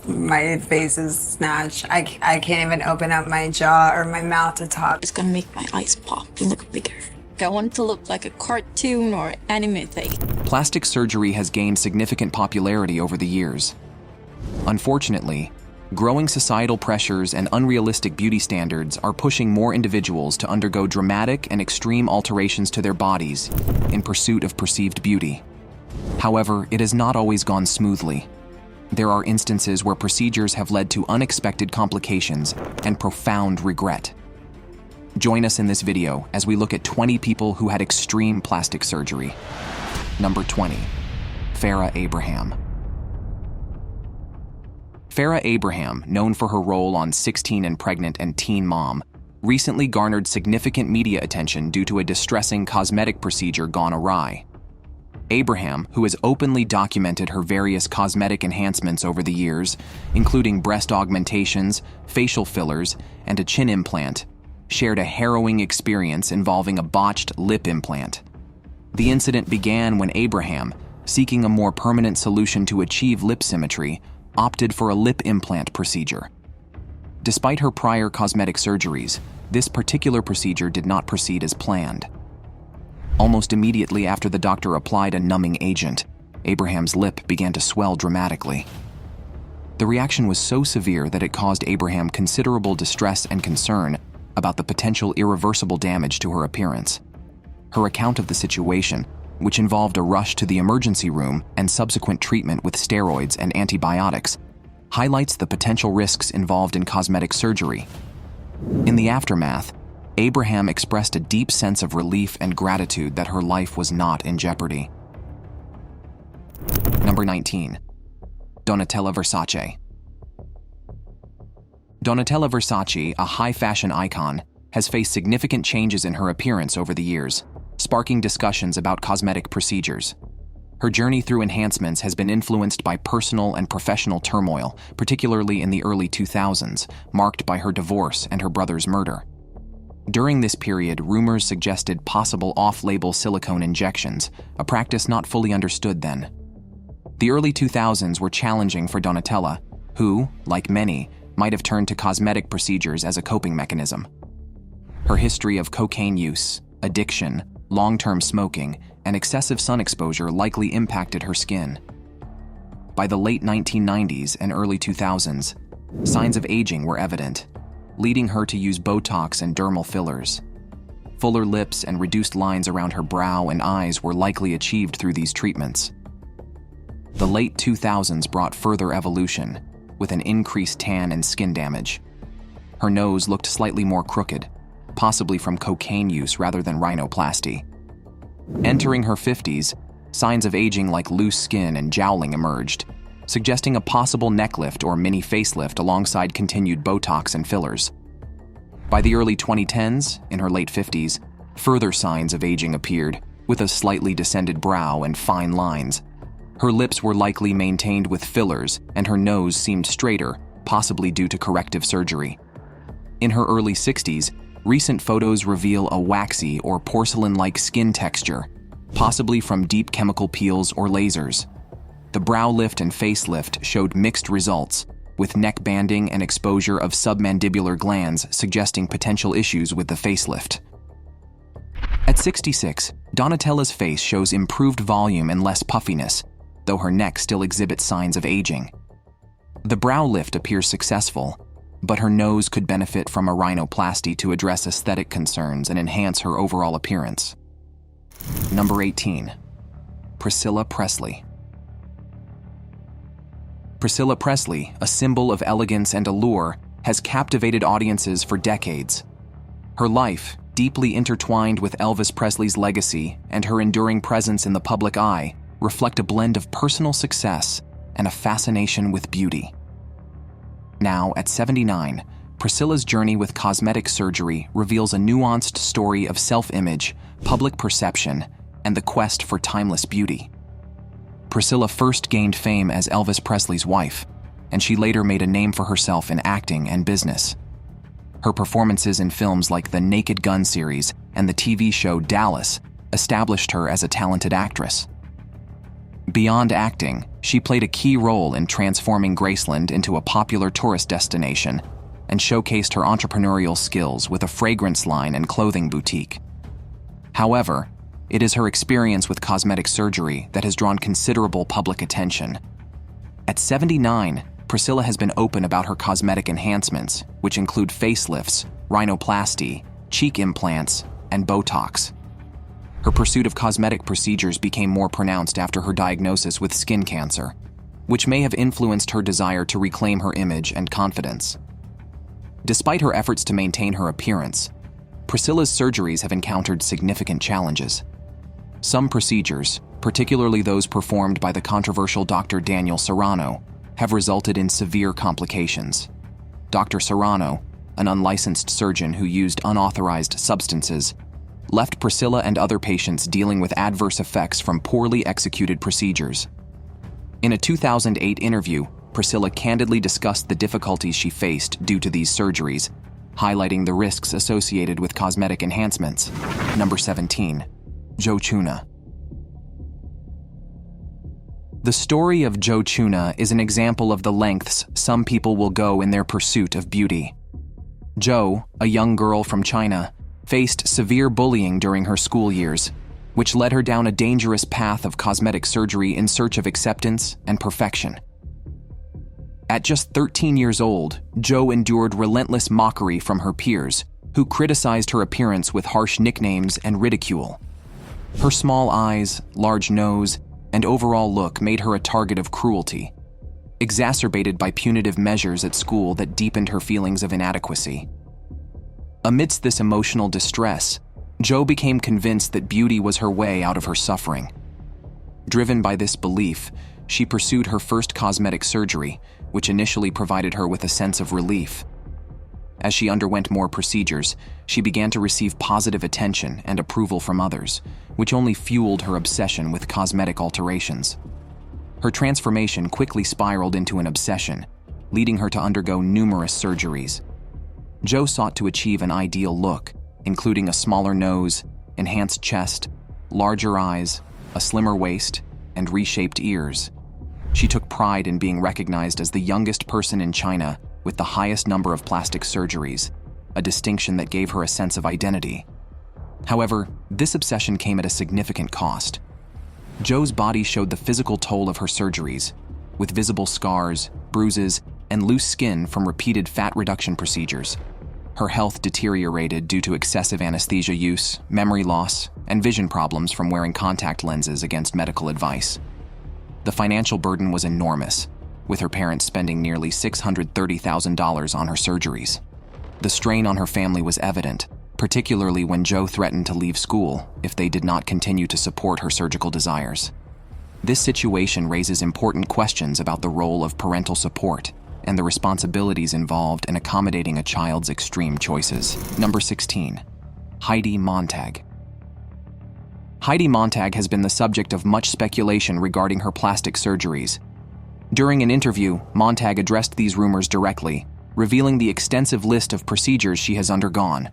My face is snatched. I can't even open up my jaw or my mouth to talk. It's gonna make my eyes pop and look bigger. I want to look like a cartoon or anime thing. Plastic surgery has gained significant popularity over the years. Unfortunately, growing societal pressures and unrealistic beauty standards are pushing more individuals to undergo dramatic and extreme alterations to their bodies in pursuit of perceived beauty. However, it has not always gone smoothly. There are instances where procedures have led to unexpected complications and profound regret. Join us in this video as we look at 20 people who had extreme plastic surgery. Number 20, Farrah Abraham. Farrah Abraham, known for her role on 16 and Pregnant and Teen Mom, recently garnered significant media attention due to a distressing cosmetic procedure gone awry. Abraham, who has openly documented her various cosmetic enhancements over the years, including breast augmentations, facial fillers, and a chin implant, shared a harrowing experience involving a botched lip implant. The incident began when Abraham, seeking a more permanent solution to achieve lip symmetry, opted for a lip implant procedure. Despite her prior cosmetic surgeries, this particular procedure did not proceed as planned. Almost immediately after the doctor applied a numbing agent, Abraham's lip began to swell dramatically. The reaction was so severe that it caused Abraham considerable distress and concern about the potential irreversible damage to her appearance. Her account of the situation, which involved a rush to the emergency room and subsequent treatment with steroids and antibiotics, highlights the potential risks involved in cosmetic surgery. In the aftermath, Abraham expressed a deep sense of relief and gratitude that her life was not in jeopardy. Number 19, Donatella Versace. Donatella Versace, a high-fashion icon, has faced significant changes in her appearance over the years, sparking discussions about cosmetic procedures. Her journey through enhancements has been influenced by personal and professional turmoil, particularly in the early 2000s, marked by her divorce and her brother's murder. During this period, rumors suggested possible off-label silicone injections, a practice not fully understood then. The early 2000s were challenging for Donatella, who, like many, might have turned to cosmetic procedures as a coping mechanism. Her history of cocaine use, addiction, long-term smoking, and excessive sun exposure likely impacted her skin. By the late 1990s and early 2000s, signs of aging were evident, leading her to use Botox and dermal fillers. Fuller lips and reduced lines around her brow and eyes were likely achieved through these treatments. The late 2000s brought further evolution, with an increased tan and skin damage. Her nose looked slightly more crooked, possibly from cocaine use rather than rhinoplasty. Entering her 50s, signs of aging like loose skin and jowling emerged, suggesting a possible neck lift or mini facelift alongside continued Botox and fillers. By the early 2010s, in her late 50s, further signs of aging appeared, with a slightly descended brow and fine lines. Her lips were likely maintained with fillers, and her nose seemed straighter, possibly due to corrective surgery. In her early 60s, recent photos reveal a waxy or porcelain-like skin texture, possibly from deep chemical peels or lasers. The brow lift and facelift showed mixed results, with neck banding and exposure of submandibular glands suggesting potential issues with the facelift. At 66, Donatella's face shows improved volume and less puffiness, though her neck still exhibits signs of aging. The brow lift appears successful, but her nose could benefit from a rhinoplasty to address aesthetic concerns and enhance her overall appearance. Number 18, Priscilla Presley. Priscilla Presley, a symbol of elegance and allure, has captivated audiences for decades. Her life, deeply intertwined with Elvis Presley's legacy and her enduring presence in the public eye, reflect a blend of personal success and a fascination with beauty. Now, at 79, Priscilla's journey with cosmetic surgery reveals a nuanced story of self-image, public perception, and the quest for timeless beauty. Priscilla first gained fame as Elvis Presley's wife, and she later made a name for herself in acting and business. Her performances in films like the Naked Gun series and the TV show Dallas established her as a talented actress. Beyond acting, she played a key role in transforming Graceland into a popular tourist destination and showcased her entrepreneurial skills with a fragrance line and clothing boutique. However, it is her experience with cosmetic surgery that has drawn considerable public attention. At 79, Priscilla has been open about her cosmetic enhancements, which include facelifts, rhinoplasty, cheek implants, and Botox. Her pursuit of cosmetic procedures became more pronounced after her diagnosis with skin cancer, which may have influenced her desire to reclaim her image and confidence. Despite her efforts to maintain her appearance, Priscilla's surgeries have encountered significant challenges. Some procedures, particularly those performed by the controversial Dr. Daniel Serrano, have resulted in severe complications. Dr. Serrano, an unlicensed surgeon who used unauthorized substances, left Priscilla and other patients dealing with adverse effects from poorly executed procedures. In a 2008 interview, Priscilla candidly discussed the difficulties she faced due to these surgeries, highlighting the risks associated with cosmetic enhancements. Number 17. Joe Chuna. The story of Joe Chuna is an example of the lengths some people will go in their pursuit of beauty. Joe, a young girl from China, faced severe bullying during her school years, which led her down a dangerous path of cosmetic surgery in search of acceptance and perfection. At just 13 years old, Joe endured relentless mockery from her peers, who criticized her appearance with harsh nicknames and ridicule. Her small eyes, large nose, and overall look made her a target of cruelty, exacerbated by punitive measures at school that deepened her feelings of inadequacy. Amidst this emotional distress, Joe became convinced that beauty was her way out of her suffering. Driven by this belief, she pursued her first cosmetic surgery, which initially provided her with a sense of relief. As she underwent more procedures, she began to receive positive attention and approval from others, which only fueled her obsession with cosmetic alterations. Her transformation quickly spiraled into an obsession, leading her to undergo numerous surgeries. Joe sought to achieve an ideal look, including a smaller nose, enhanced chest, larger eyes, a slimmer waist, and reshaped ears. She took pride in being recognized as the youngest person in China with the highest number of plastic surgeries, a distinction that gave her a sense of identity. However, this obsession came at a significant cost. Joe's body showed the physical toll of her surgeries, with visible scars, bruises, and loose skin from repeated fat reduction procedures. Her health deteriorated due to excessive anesthesia use, memory loss, and vision problems from wearing contact lenses against medical advice. The financial burden was enormous, with her parents spending nearly $630,000 on her surgeries. The strain on her family was evident, particularly when Joe threatened to leave school if they did not continue to support her surgical desires. This situation raises important questions about the role of parental support and the responsibilities involved in accommodating a child's extreme choices. Number 16. Heidi Montag. Heidi Montag has been the subject of much speculation regarding her plastic surgeries. During an interview, Montag addressed these rumors directly, revealing the extensive list of procedures she has undergone.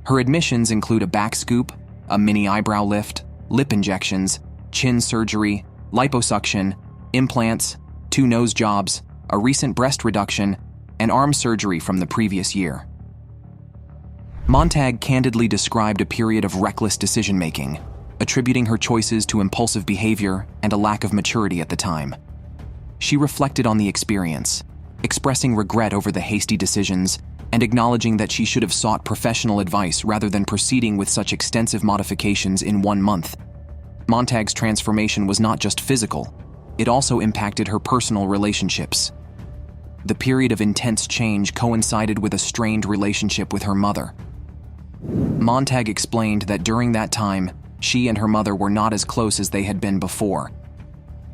Her admissions include a back scoop, a mini eyebrow lift, lip injections, chin surgery, liposuction, implants, 2 nose jobs, a recent breast reduction, and arm surgery from the previous year. Montag candidly described a period of reckless decision-making, attributing her choices to impulsive behavior and a lack of maturity at the time. She reflected on the experience, expressing regret over the hasty decisions and acknowledging that she should have sought professional advice rather than proceeding with such extensive modifications in 1 month. Montag's transformation was not just physical, it also impacted her personal relationships. The period of intense change coincided with a strained relationship with her mother. Montag explained that during that time, she and her mother were not as close as they had been before.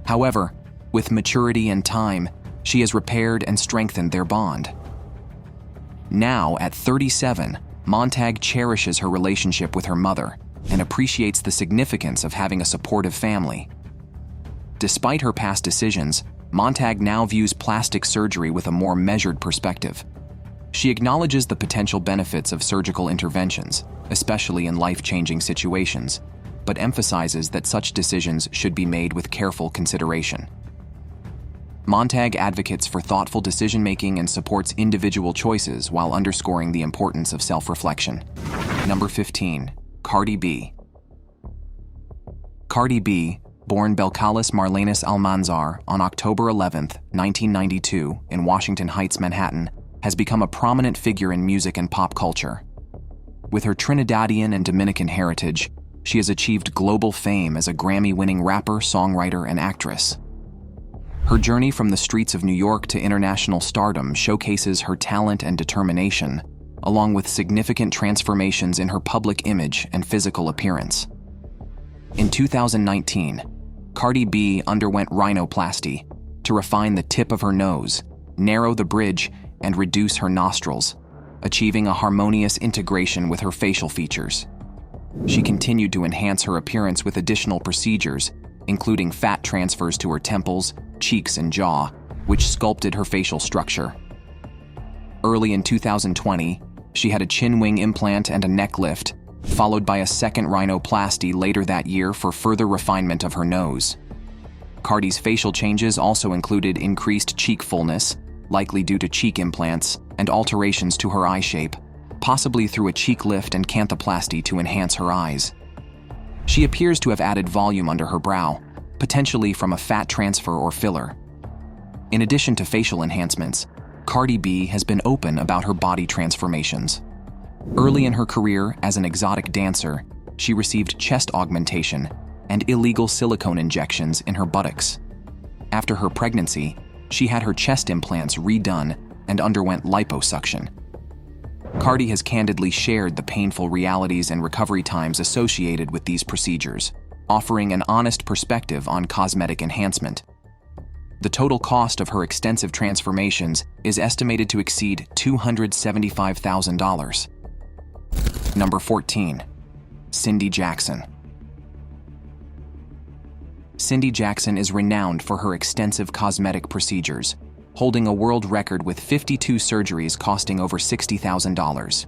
However, with maturity and time, she has repaired and strengthened their bond. Now, at 37, Montag cherishes her relationship with her mother and appreciates the significance of having a supportive family. Despite her past decisions, Montag now views plastic surgery with a more measured perspective. She acknowledges the potential benefits of surgical interventions, especially in life-changing situations, but emphasizes that such decisions should be made with careful consideration. Montag advocates for thoughtful decision-making and supports individual choices while underscoring the importance of self-reflection. Number 15. Cardi B. Cardi B, born Belcalis Marlanus Almanzar on October 11, 1992, in Washington Heights, Manhattan, has become a prominent figure in music and pop culture. With her Trinidadian and Dominican heritage, she has achieved global fame as a Grammy-winning rapper, songwriter, and actress. Her journey from the streets of New York to international stardom showcases her talent and determination, along with significant transformations in her public image and physical appearance. In 2019, Cardi B underwent rhinoplasty to refine the tip of her nose, narrow the bridge, and reduce her nostrils, achieving a harmonious integration with her facial features. She continued to enhance her appearance with additional procedures, including fat transfers to her temples, cheeks, and jaw, which sculpted her facial structure. Early in 2020, she had a chin wing implant and a neck lift, followed by a second rhinoplasty later that year for further refinement of her nose. Cardi's facial changes also included increased cheek fullness, likely due to cheek implants, and alterations to her eye shape, possibly through a cheek lift and canthoplasty to enhance her eyes. She appears to have added volume under her brow, potentially from a fat transfer or filler. In addition to facial enhancements, Cardi B has been open about her body transformations. Early in her career as an exotic dancer, she received chest augmentation and illegal silicone injections in her buttocks. After her pregnancy, she had her chest implants redone and underwent liposuction. Cardi has candidly shared the painful realities and recovery times associated with these procedures, offering an honest perspective on cosmetic enhancement. The total cost of her extensive transformations is estimated to exceed $275,000. Number 14. Cindy Jackson. Cindy Jackson is renowned for her extensive cosmetic procedures, holding a world record with 52 surgeries costing over $60,000.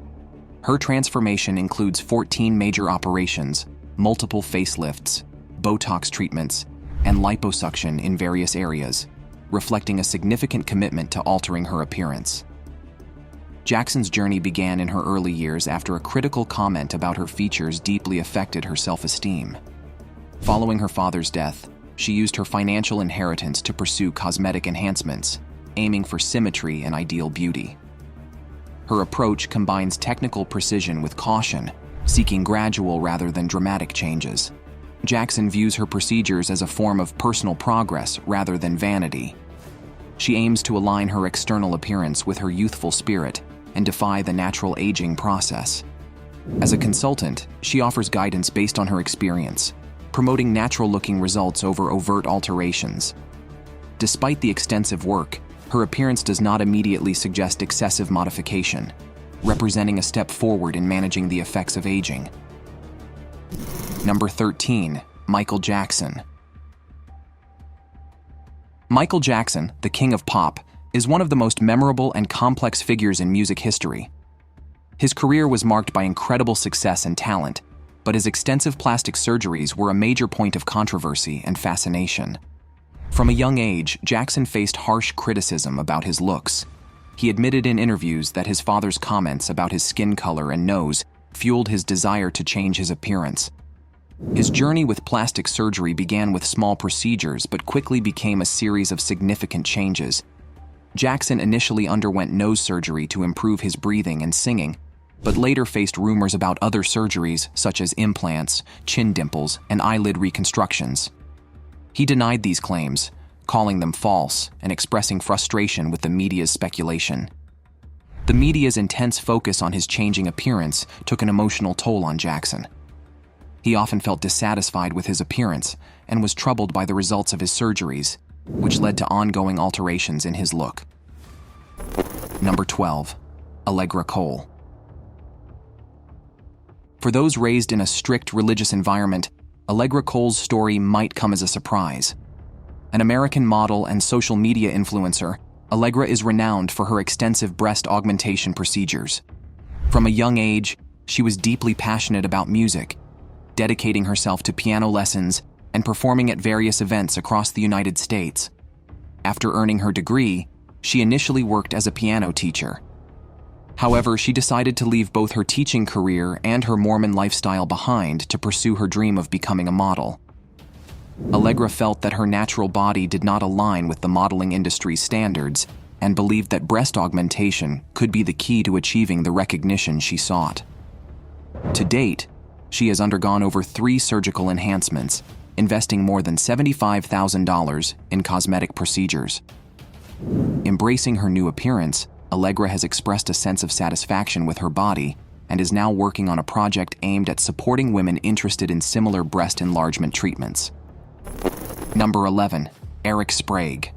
Her transformation includes 14 major operations, multiple facelifts, Botox treatments, and liposuction in various areas, reflecting a significant commitment to altering her appearance. Jackson's journey began in her early years after a critical comment about her features deeply affected her self-esteem. Following her father's death, she used her financial inheritance to pursue cosmetic enhancements, aiming for symmetry and ideal beauty. Her approach combines technical precision with caution, seeking gradual rather than dramatic changes. Jackson views her procedures as a form of personal progress rather than vanity. She aims to align her external appearance with her youthful spirit and defy the natural aging process. As a consultant, she offers guidance based on her experience, promoting natural-looking results over overt alterations. Despite the extensive work, her appearance does not immediately suggest excessive modification, representing a step forward in managing the effects of aging. Number 13. Michael Jackson. Michael Jackson, the king of pop, is one of the most memorable and complex figures in music history. His career was marked by incredible success and talent, but his extensive plastic surgeries were a major point of controversy and fascination. From a young age, Jackson faced harsh criticism about his looks. He admitted in interviews that his father's comments about his skin color and nose fueled his desire to change his appearance. His journey with plastic surgery began with small procedures but quickly became a series of significant changes. Jackson initially underwent nose surgery to improve his breathing and singing, but later faced rumors about other surgeries such as implants, chin dimples, and eyelid reconstructions. He denied these claims, calling them false and expressing frustration with the media's speculation. The media's intense focus on his changing appearance took an emotional toll on Jackson. He often felt dissatisfied with his appearance and was troubled by the results of his surgeries, which led to ongoing alterations in his look. Number 12. Allegra Cole. For those raised in a strict religious environment, Allegra Cole's story might come as a surprise. An American model and social media influencer, Allegra is renowned for her extensive breast augmentation procedures. From a young age, she was deeply passionate about music. dedicating herself to piano lessons and performing at various events across the United States. After earning her degree, she initially worked as a piano teacher. However, she decided to leave both her teaching career and her Mormon lifestyle behind to pursue her dream of becoming a model. Allegra felt that her natural body did not align with the modeling industry's standards and believed that breast augmentation could be the key to achieving the recognition she sought. To date, she has undergone over 3 surgical enhancements, investing more than $75,000 in cosmetic procedures. Embracing her new appearance, Allegra has expressed a sense of satisfaction with her body and is now working on a project aimed at supporting women interested in similar breast enlargement treatments. Number 11. Eric Sprague.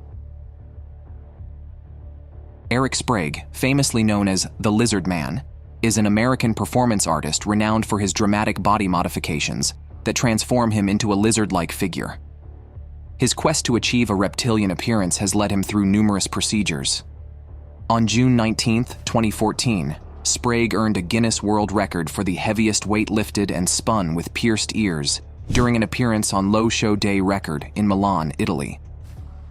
Eric Sprague, famously known as the Lizard Man, is an American performance artist renowned for his dramatic body modifications that transform him into a lizard-like figure. His quest to achieve a reptilian appearance has led him through numerous procedures. On June 19, 2014, Sprague earned a Guinness World Record for the heaviest weight lifted and spun with pierced ears during an appearance on Low Show Day Record in Milan, Italy.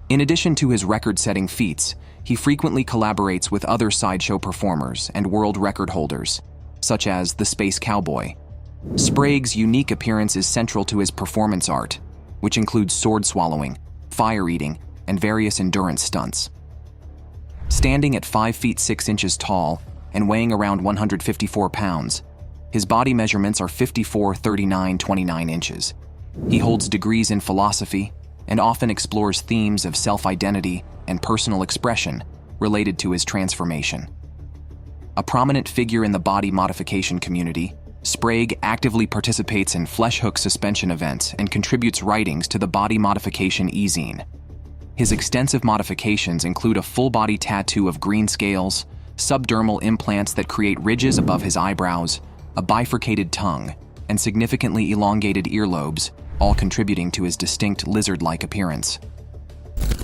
In addition to his record-setting feats, he frequently collaborates with other sideshow performers and world record holders, such as the Space Cowboy. Sprague's unique appearance is central to his performance art, which includes sword swallowing, fire eating, and various endurance stunts. Standing at 5 feet 6 inches tall and weighing around 154 pounds, his body measurements are 54, 39, 29 inches. He holds degrees in philosophy and often explores themes of self-identity and personal expression related to his transformation. A prominent figure in the body modification community, Sprague actively participates in flesh hook suspension events and contributes writings to the body modification e-zine. His extensive modifications include a full-body tattoo of green scales, subdermal implants that create ridges above his eyebrows, a bifurcated tongue, and significantly elongated earlobes, all contributing to his distinct lizard-like appearance.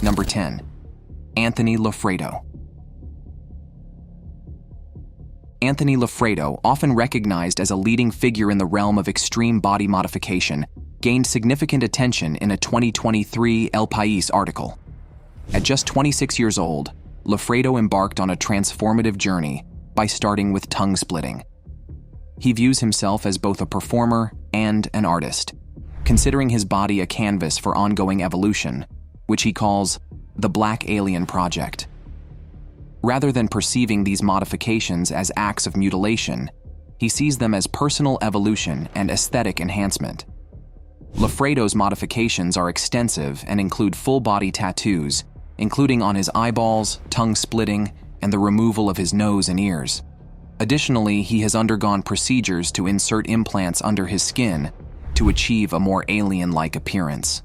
Number 10. Anthony Loffredo. Anthony Loffredo, often recognized as a leading figure in the realm of extreme body modification, gained significant attention in a 2023 El País article. At just 26 years old, Loffredo embarked on a transformative journey by starting with tongue splitting. He views himself as both a performer and an artist, considering his body a canvas for ongoing evolution, which he calls the Black Alien Project. Rather than perceiving these modifications as acts of mutilation, he sees them as personal evolution and aesthetic enhancement. Loffredo's modifications are extensive and include full-body tattoos, including on his eyeballs, tongue splitting, and the removal of his nose and ears. Additionally, he has undergone procedures to insert implants under his skin to achieve a more alien-like appearance.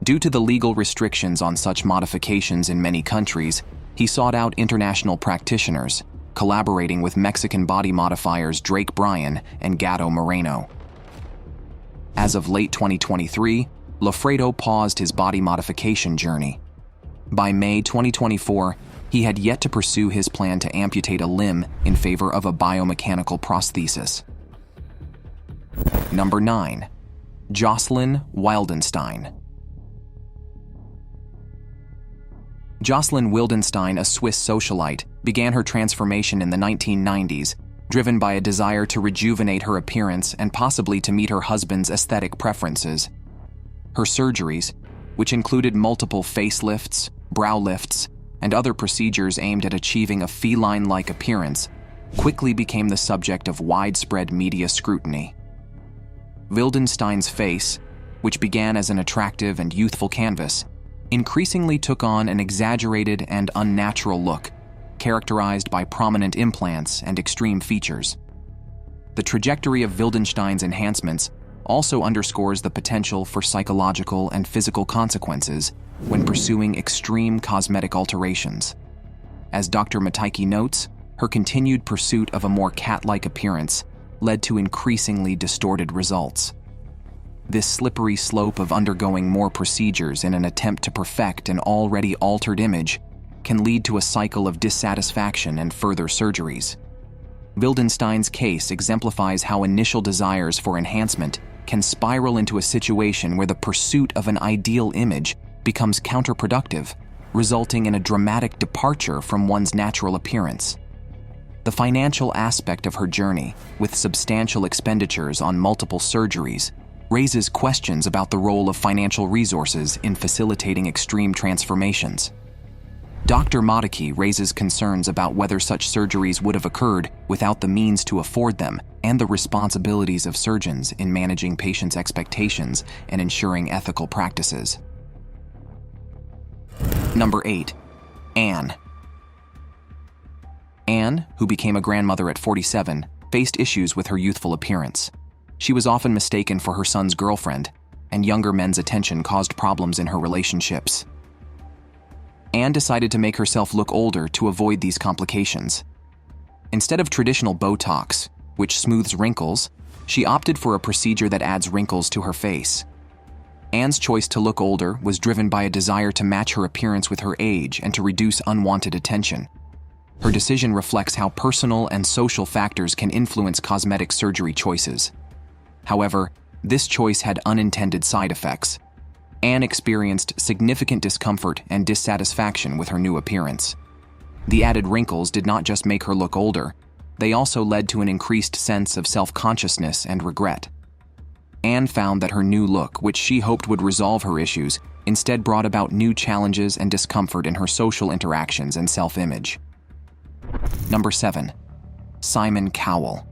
Due to the legal restrictions on such modifications in many countries, he sought out international practitioners, collaborating with Mexican body modifiers Drake Bryan and Gato Moreno. As of late 2023, Loffredo paused his body modification journey. By May 2024, he had yet to pursue his plan to amputate a limb in favor of a biomechanical prosthesis. Number 9. Jocelyn Wildenstein. Jocelyn Wildenstein, a Swiss socialite, began her transformation in the 1990s, driven by a desire to rejuvenate her appearance and possibly to meet her husband's aesthetic preferences. Her surgeries, which included multiple facelifts, brow lifts, and other procedures aimed at achieving a feline-like appearance, quickly became the subject of widespread media scrutiny. Wildenstein's face, which began as an attractive and youthful canvas, increasingly took on an exaggerated and unnatural look, characterized by prominent implants and extreme features. The trajectory of Wildenstein's enhancements also underscores the potential for psychological and physical consequences when pursuing extreme cosmetic alterations. As Dr. Mataiki notes, her continued pursuit of a more cat-like appearance led to increasingly distorted results. This slippery slope of undergoing more procedures in an attempt to perfect an already altered image can lead to a cycle of dissatisfaction and further surgeries. Wildenstein's case exemplifies how initial desires for enhancement can spiral into a situation where the pursuit of an ideal image becomes counterproductive, resulting in a dramatic departure from one's natural appearance. The financial aspect of her journey, with substantial expenditures on multiple surgeries, raises questions about the role of financial resources in facilitating extreme transformations. Dr. Modicki raises concerns about whether such surgeries would have occurred without the means to afford them and the responsibilities of surgeons in managing patients' expectations and ensuring ethical practices. Number 8. Anne. Anne, who became a grandmother at 47, faced issues with her youthful appearance. She was often mistaken for her son's girlfriend, and younger men's attention caused problems in her relationships. Anne decided to make herself look older to avoid these complications. Instead of traditional Botox, which smooths wrinkles, she opted for a procedure that adds wrinkles to her face. Anne's choice to look older was driven by a desire to match her appearance with her age and to reduce unwanted attention. Her decision reflects how personal and social factors can influence cosmetic surgery choices. However, this choice had unintended side effects. Anne experienced significant discomfort and dissatisfaction with her new appearance. The added wrinkles did not just make her look older, they also led to an increased sense of self-consciousness and regret. Anne found that her new look, which she hoped would resolve her issues, instead brought about new challenges and discomfort in her social interactions and self-image. Number 7. Simon Cowell.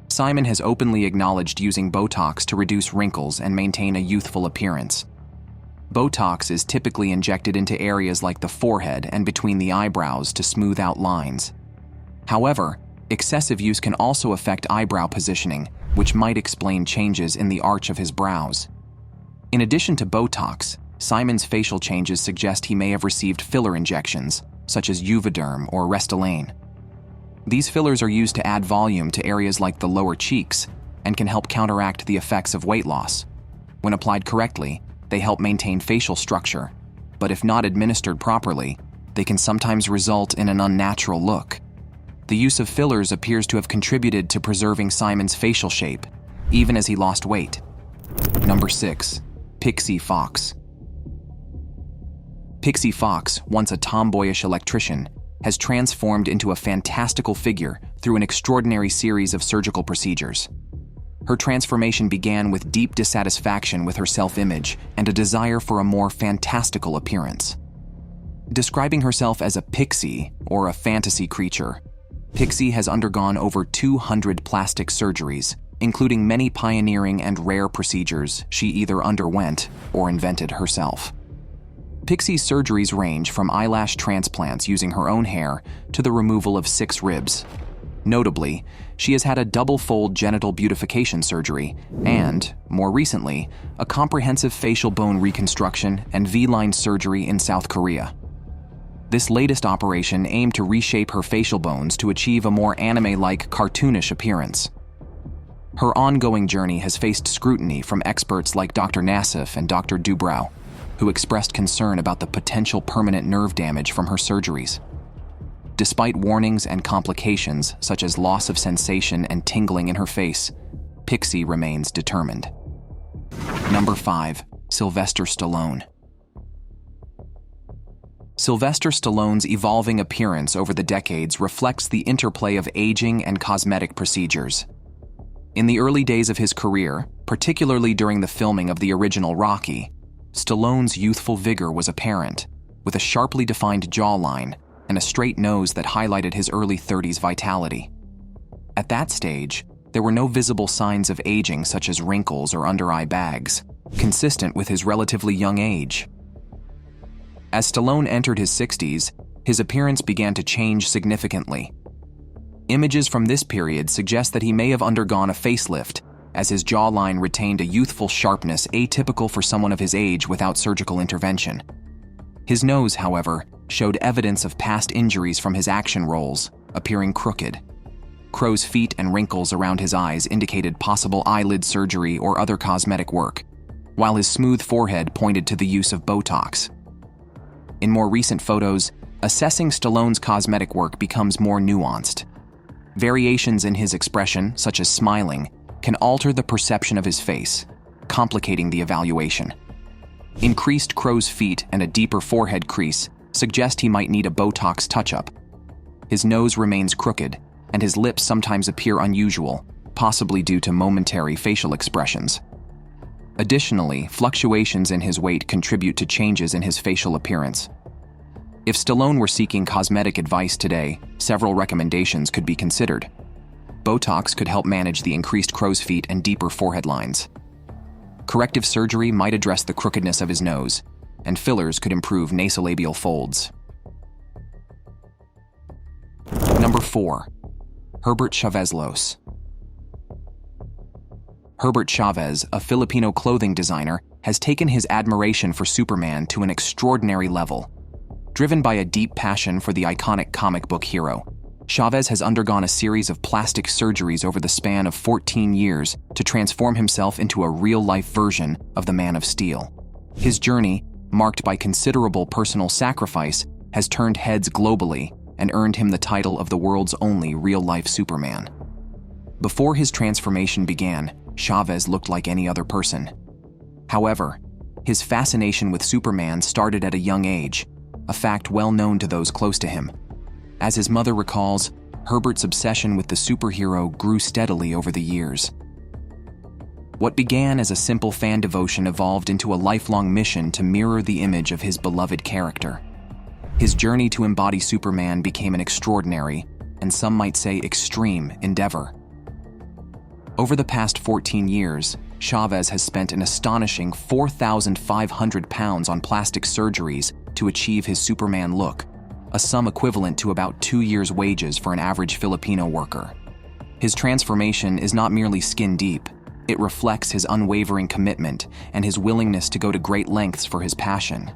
Simon has openly acknowledged using Botox to reduce wrinkles and maintain a youthful appearance. Botox is typically injected into areas like the forehead and between the eyebrows to smooth out lines. However, excessive use can also affect eyebrow positioning, which might explain changes in the arch of his brows. In addition to Botox, Simon's facial changes suggest he may have received filler injections, such as Juvederm or Restylane. These fillers are used to add volume to areas like the lower cheeks and can help counteract the effects of weight loss. When applied correctly, they help maintain facial structure, but if not administered properly, they can sometimes result in an unnatural look. The use of fillers appears to have contributed to preserving Simon's facial shape, even as he lost weight. Number 6. Pixie Fox. Pixie Fox, once a tomboyish electrician, has transformed into a fantastical figure through an extraordinary series of surgical procedures. Her transformation began with deep dissatisfaction with her self-image and a desire for a more fantastical appearance. Describing herself as a pixie, or a fantasy creature, Pixie has undergone over 200 plastic surgeries, including many pioneering and rare procedures she either underwent or invented herself. Pixie's surgeries range from eyelash transplants using her own hair to the removal of 6 ribs. Notably, she has had a double-fold genital beautification surgery and, more recently, a comprehensive facial bone reconstruction and V-line surgery in South Korea. This latest operation aimed to reshape her facial bones to achieve a more anime-like, cartoonish appearance. Her ongoing journey has faced scrutiny from experts like Dr. Nassif and Dr. Dubrow, who expressed concern about the potential permanent nerve damage from her surgeries. Despite warnings and complications such as loss of sensation and tingling in her face, Pixie remains determined. Number 5. Sylvester Stallone. Sylvester Stallone's evolving appearance over the decades reflects the interplay of aging and cosmetic procedures. In the early days of his career, particularly during the filming of the original Rocky, Stallone's youthful vigor was apparent, with a sharply defined jawline and a straight nose that highlighted his early 30s vitality. At that stage, there were no visible signs of aging such as wrinkles or under-eye bags, consistent with his relatively young age. As Stallone entered his 60s, his appearance began to change significantly. Images from this period suggest that he may have undergone a facelift, as his jawline retained a youthful sharpness atypical for someone of his age without surgical intervention. His nose, however, showed evidence of past injuries from his action roles, appearing crooked. Crow's feet and wrinkles around his eyes indicated possible eyelid surgery or other cosmetic work, while his smooth forehead pointed to the use of Botox. In more recent photos, Assessing Stallone's cosmetic work becomes more nuanced. Variations in his expression, such as smiling, can alter the perception of his face, complicating the evaluation. Increased crow's feet and a deeper forehead crease suggest he might need a Botox touch-up. His nose remains crooked, and his lips sometimes appear unusual, possibly due to momentary facial expressions. Additionally, fluctuations in his weight contribute to changes in his facial appearance. If Stallone were seeking cosmetic advice today, several recommendations could be considered. Botox could help manage the increased crow's feet and deeper forehead lines. Corrective surgery might address the crookedness of his nose, and fillers could improve nasolabial folds. Number 4. Herbert Chavez-Los. Herbert Chavez, a Filipino clothing designer, has taken his admiration for Superman to an extraordinary level. Driven by a deep passion for the iconic comic book hero, Chavez has undergone a series of plastic surgeries over the span of 14 years to transform himself into a real-life version of the Man of Steel. His journey, marked by considerable personal sacrifice, has turned heads globally and earned him the title of the world's only real-life Superman. Before his transformation began, Chavez looked like any other person. However, his fascination with Superman started at a young age, a fact well known to those close to him. As his mother recalls, Herbert's obsession with the superhero grew steadily over the years. What began as a simple fan devotion evolved into a lifelong mission to mirror the image of his beloved character. His journey to embody Superman became an extraordinary, and some might say extreme, endeavor. Over the past 14 years, Chavez has spent an astonishing 4,500 pounds on plastic surgeries to achieve his Superman look, a sum equivalent to about 2 years' wages for an average Filipino worker. His transformation is not merely skin deep, it reflects his unwavering commitment and his willingness to go to great lengths for his passion.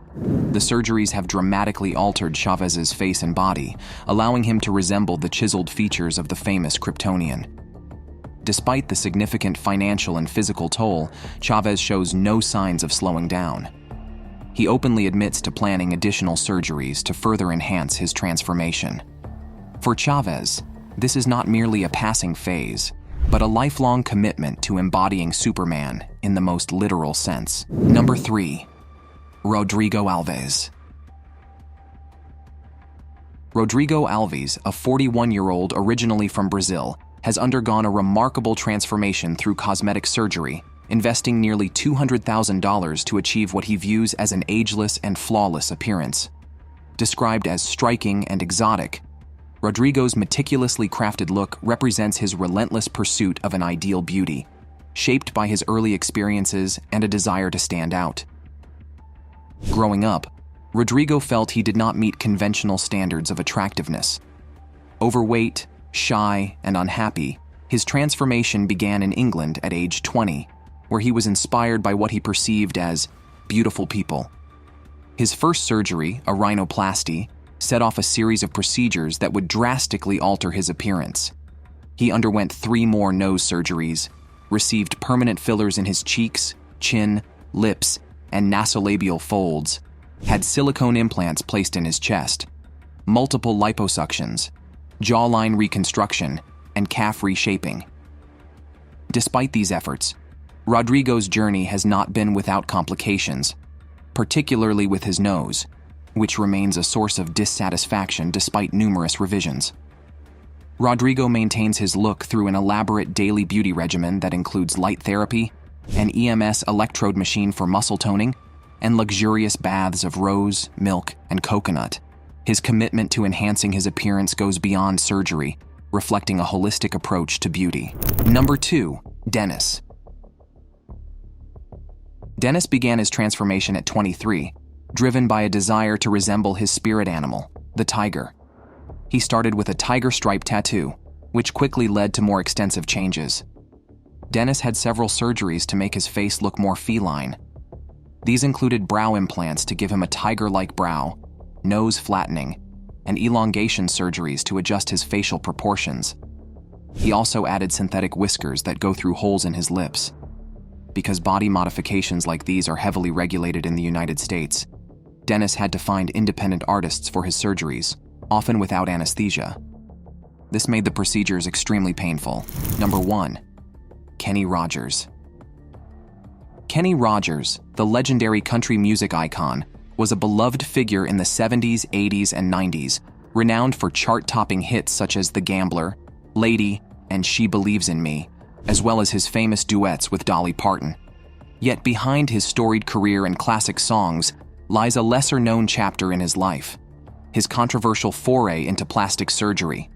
The surgeries have dramatically altered Chavez's face and body, allowing him to resemble the chiseled features of the famous Kryptonian. Despite the significant financial and physical toll, Chavez shows no signs of slowing down. He openly admits to planning additional surgeries to further enhance his transformation. For Chavez, this is not merely a passing phase, but a lifelong commitment to embodying Superman in the most literal sense. Number 3. Rodrigo Alves. Rodrigo Alves, a 41-year-old originally from Brazil, has undergone a remarkable transformation through cosmetic surgery, investing nearly $200,000 to achieve what he views as an ageless and flawless appearance. Described as striking and exotic, Rodrigo's meticulously crafted look represents his relentless pursuit of an ideal beauty, shaped by his early experiences and a desire to stand out. Growing up, Rodrigo felt he did not meet conventional standards of attractiveness. Overweight, shy, and unhappy, his transformation began in England at age 20, where he was inspired by what he perceived as beautiful people. His first surgery, a rhinoplasty, set off a series of procedures that would drastically alter his appearance. He underwent 3 more nose surgeries, received permanent fillers in his cheeks, chin, lips, and nasolabial folds, had silicone implants placed in his chest, multiple liposuctions, jawline reconstruction, and calf reshaping. Despite these efforts, Rodrigo's journey has not been without complications, particularly with his nose, which remains a source of dissatisfaction despite numerous revisions. Rodrigo maintains his look through an elaborate daily beauty regimen that includes light therapy, an EMS electrode machine for muscle toning, and luxurious baths of rose, milk, and coconut. His commitment to enhancing his appearance goes beyond surgery, reflecting a holistic approach to beauty. Number 2. Dennis. Dennis began his transformation at 23, driven by a desire to resemble his spirit animal, the tiger. He started with a tiger stripe tattoo, which quickly led to more extensive changes. Dennis had several surgeries to make his face look more feline. These included brow implants to give him a tiger-like brow, nose flattening, and elongation surgeries to adjust his facial proportions. He also added synthetic whiskers that go through holes in his lips. Because body modifications like these are heavily regulated in the United States, Dennis had to find independent artists for his surgeries, often without anesthesia. This made the procedures extremely painful. Number 1. Kenny Rogers. Kenny Rogers, the legendary country music icon, was a beloved figure in the 70s, 80s, and 90s, renowned for chart-topping hits such as The Gambler, Lady, and She Believes in Me, as well as his famous duets with Dolly Parton. Yet behind his storied career and classic songs lies a lesser-known chapter in his life, his controversial foray into plastic surgery.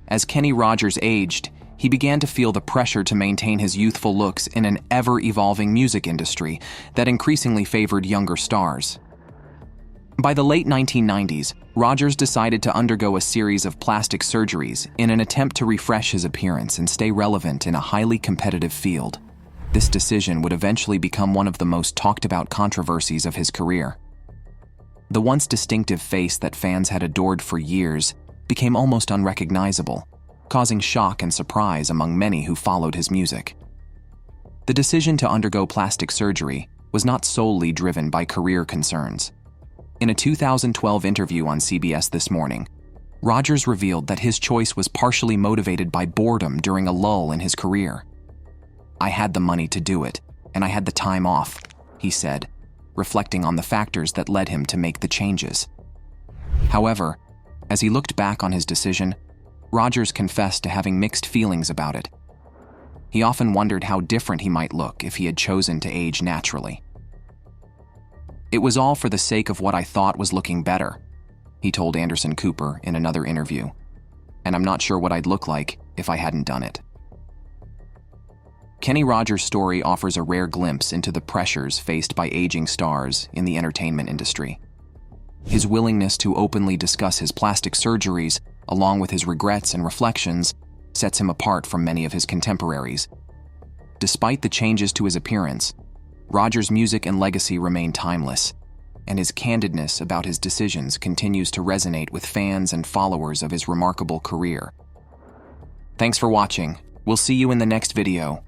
As Kenny Rogers aged, he began to feel the pressure to maintain his youthful looks in an ever-evolving music industry that increasingly favored younger stars. By the late 1990s, Rogers decided to undergo a series of plastic surgeries in an attempt to refresh his appearance and stay relevant in a highly competitive field. This decision would eventually become one of the most talked-about controversies of his career. The once distinctive face that fans had adored for years became almost unrecognizable, causing shock and surprise among many who followed his music. The decision to undergo plastic surgery was not solely driven by career concerns. In a 2012 interview on CBS This Morning, Rogers revealed that his choice was partially motivated by boredom during a lull in his career. "I had the money to do it, and I had the time off," he said, reflecting on the factors that led him to make the changes. However, as he looked back on his decision, Rogers confessed to having mixed feelings about it. He often wondered how different he might look if he had chosen to age naturally. "It was all for the sake of what I thought was looking better," he told Anderson Cooper in another interview, "and I'm not sure what I'd look like if I hadn't done it." Kenny Rogers' story offers a rare glimpse into the pressures faced by aging stars in the entertainment industry. His willingness to openly discuss his plastic surgeries, along with his regrets and reflections, sets him apart from many of his contemporaries. Despite the changes to his appearance, Rogers' music and legacy remain timeless, and his candidness about his decisions continues to resonate with fans and followers of his remarkable career. Thanks for watching. We'll see you in the next video.